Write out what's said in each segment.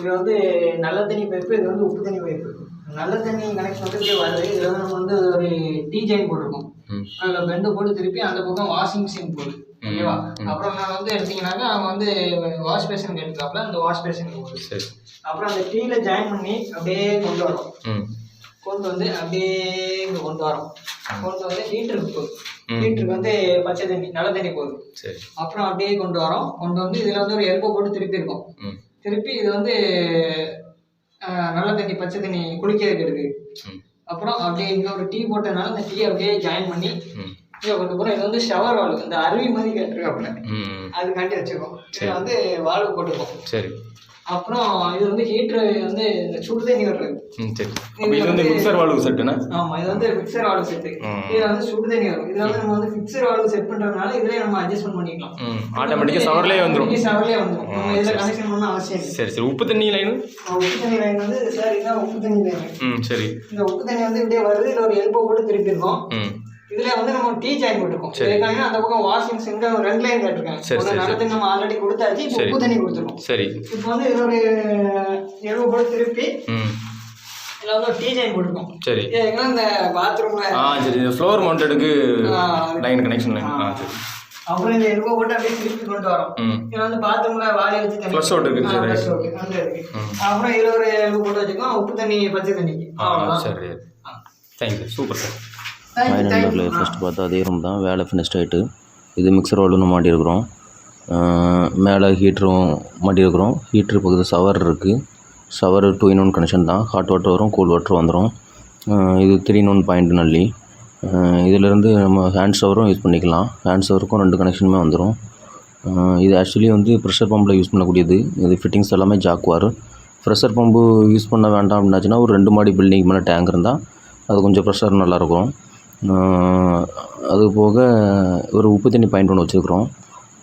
இது வந்து நல்ல தண்ணி பைப்பு, இது வந்து உப்பு தண்ணி பைப்பு. நல்ல தண்ணி கனெக்ஷன் வந்து இப்படியே வருது. இதில் வந்து நம்ம வந்து ஒரு டீ ஜாயின் போட்டிருக்கோம். அதில் பெண்டு போட்டு திருப்பி அந்த பக்கம் வாஷிங் மிஷின் போகுது. ஓகேவா? அப்புறம் நான் வந்து எடுத்தீங்கன்னாக்கா அவங்க வந்து வாஷ் பேஷன் எடுத்துக்காப்புல அந்த வாஷ் பேஷனுக்கு போகுது. அப்புறம் அந்த டீல ஜாயின் பண்ணி அப்படியே கொண்டு வரோம். கொண்டு வந்து அப்படியே இங்கே கொண்டு வரோம். கொண்டு வந்து ஹீட்டருக்கு போகுது. ஹீட்டருக்கு வந்து பச்சை தண்ணி நல்ல தண்ணி போகுது. அப்புறம் அப்படியே கொண்டு வரோம். கொண்டு வந்து இதில் வந்து ஒரு எல்போ போட்டு திருப்பி இருக்கோம். திருப்பி இது வந்து நல்ல தண்ணி பச்சை தண்ணி குளிக்கிறதுக்கு இருக்கு. அப்புறம் அப்படியே இங்கே ஒரு டீ போட்டதுனால அந்த டீ அப்படியே ஜாயின் பண்ணி இங்கே கொண்டு போகிறோம். இது வந்து ஷவர் வால்வு, இந்த அருவி மாதிரி கேட்டிருக்காப்புல, அதுக்காண்டி வச்சுருக்கோம். இதில் வந்து வால்வு போட்டுருக்கோம். சரி. அப்புறம் இது வந்து ஹீட்ரு வந்து இந்த சுடு தண்ணி வர்றது. இது வந்து மிக்சர் வால்வு செட்டுனா? ஆமாம், இது வந்து மிக்சர் வால்வு செட்டு. இதில் வந்து சுடு தண்ணி வரும். இதில் வந்து நம்ம வந்து மிக்சர் வால்வு செட் பண்ணுறதுனால இதிலே நம்ம அட்ஜஸ்ட்மெண்ட் பண்ணிக்கலாம். ஆட்டோமேட்டிக்காக ஷவர்லேயே வந்துடும். ஷவர்லேயே வந்துடும். நம்ம இதில் கனெக்ஷன் பண்ண அவசியம் இல்லை. சரி சரி. உப்பு தண்ணி லைன்? உப்பு தண்ணி லைன் வந்து சார் இதுதான் உப்பு தண்ணி லைன். சரி. இந்த உப்பு தண்ணி வந்து இப்படியே வருது. இதில் ஒரு எல்போ போட்டு திருப்பி இருக்கோம். இதுல வந்து நம்ம டீ ஜாயின் போட்டுருக்கோம். இதுக்காக அந்த பக்கம் வாஷிங் மிஷின் ஒரு 2 லைன் கேட்டிருக்காங்க. நல்ல தண்ணி நம்ம ஆல்ரெடி கொடுத்தாச்சு. இப்போ உப்பு தண்ணி கொடுத்துருக்கோம். சரி. இப்போ வந்து இது ஒரு எல்போ போட்டு திருப்பி இதில் வந்து ஒரு டீ ஜாயின் போட்டுருக்கோம். சரி. ஏன்னா இந்த பாத்ரூம்ல சரி ஃப்ளோர் மவுண்டடுக்கு லைன் கனெக்ஷன் லைன். சரி. அப்புறம் இந்த எல்போ போட்டு அப்படியே திருப்பி கொண்டு வரோம். இதில் வந்து பாத்ரூம்ல வாளி வச்சு தண்ணி ஃப்ளஷ் அவுட் இருக்கு. அப்புறம் இதில் ஒரு எல்போ போட்டு வச்சுக்கோம். உப்பு தண்ணி பச்சை தண்ணிக்கு. சரி. தேங்க்யூ. Super sir. ஹாய் நண்பர்களே, ஃபஸ்ட்டு பார்த்தா அதே ரூம் தான். வேலை ஃபினிஷ்ட் ஆகிட்டு இது மிக்சர் வால்வுன்னு மாட்டியிருக்கிறோம். மேலே ஹீட்டரும் மாட்டியிருக்கிறோம். ஹீட்ரு பக்கத்தில் ஷவர் இருக்குது. ஷவர் 2-in-1 கனெக்ஷன் தான். ஹாட் வாட்டர் வரும், கூல் வாட்டர் வந்துடும். இது 3-in-1 பாயிண்ட் நல்லி. இதிலேருந்து நம்ம ஹேண்ட் ஷவரும் யூஸ் பண்ணிக்கலாம். ஹேண்ட் ஷவருக்கும் 2 கனெக்ஷனுமே வந்துடும். இது ஆக்சுவலி வந்து ப்ரெஷர் பம்பில் யூஸ் பண்ணக்கூடியது. இது ஃபிட்டிங்ஸ் எல்லாமே ஜாக்வார். ப்ரெஷர் பம்பு யூஸ் பண்ண வேண்டாம் அப்படின்னாச்சுன்னா ஒரு 2 மாடி பில்டிங் மேலே டேங்க் இருந்தால் அது கொஞ்சம் ப்ரெஷர் நல்லாயிருக்கும். அது போக ஒரு உப்பு தண்ணி பாயிண்ட் ஒன்று வச்சுருக்குறோம்.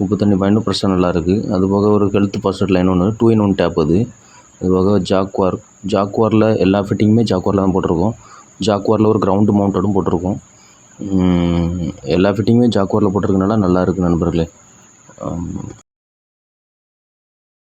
உப்பு தண்ணி பாயிண்ட்டும் ப்ரெஷர் நல்லா இருக்குது. அது போக ஒரு ஹெல்த் பாஸ்ட் லைன் ஒன்று 2-in-1 டேப். அது போக ஜாக்வாரில் எல்லா ஃபிட்டிங்குமே ஜாக்வாரில் தான் போட்டிருக்கோம். ஜாக்வாரில் ஒரு கிரவுண்டு மவுண்டடும் போட்டிருக்கோம். எல்லா ஃபிட்டிங்குமே ஜாக்வாரில் போட்டிருக்கனால நல்லா இருக்குது நண்பர்களே.